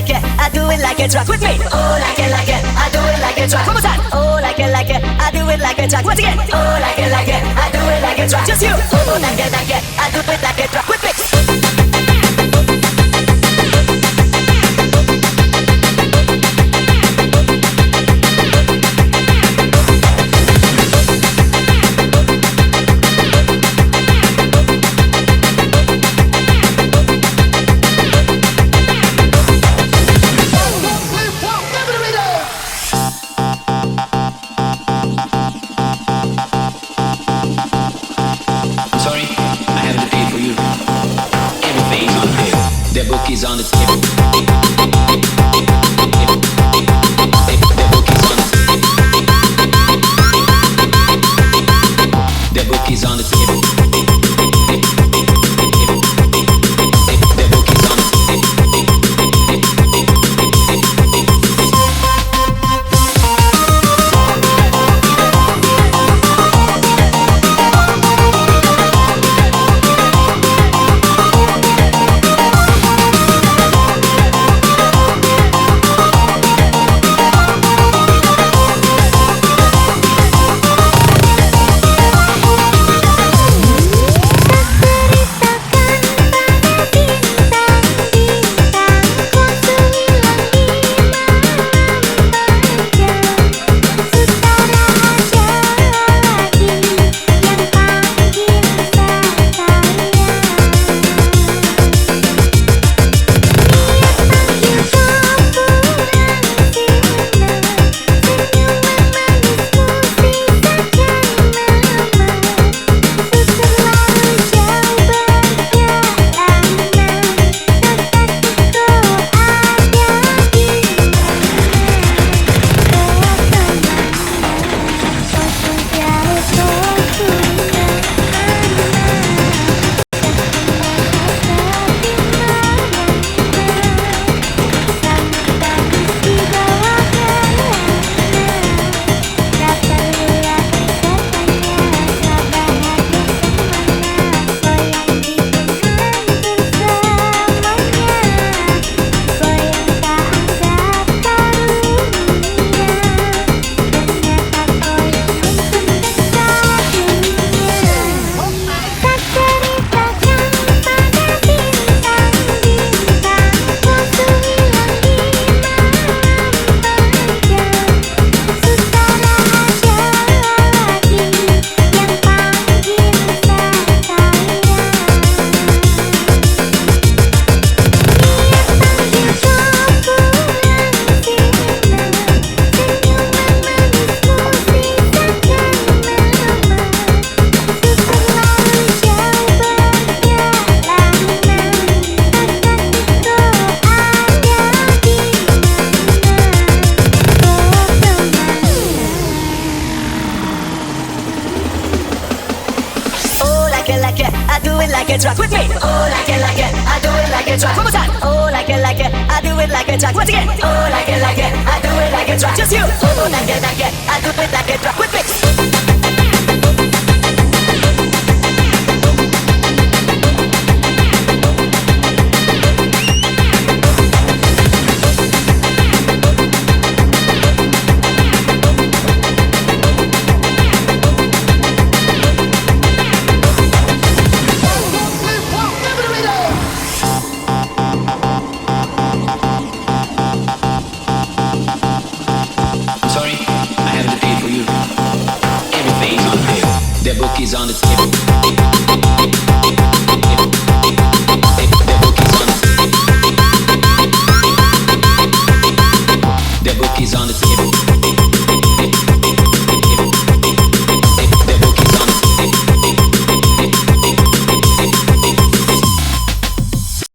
like it, I do it like a truck. With me. Oh, like it, I do it like a truck. One more time. Oh, like it, I do it like a truck. Once again. Oh, like it, I do it like a truck. Just you. Oh, like it, I do it like a truck. With me. Is on the table. The book is on the table. The book is on the like a truck. With me. Oh, like it, I do it like a truck. One more time. Oh, like it, I do it like a truck. Once again. Oh, like it, I do it like a truck. Just you. Oh, like it, I do it like a truck. With me. The book is on the table.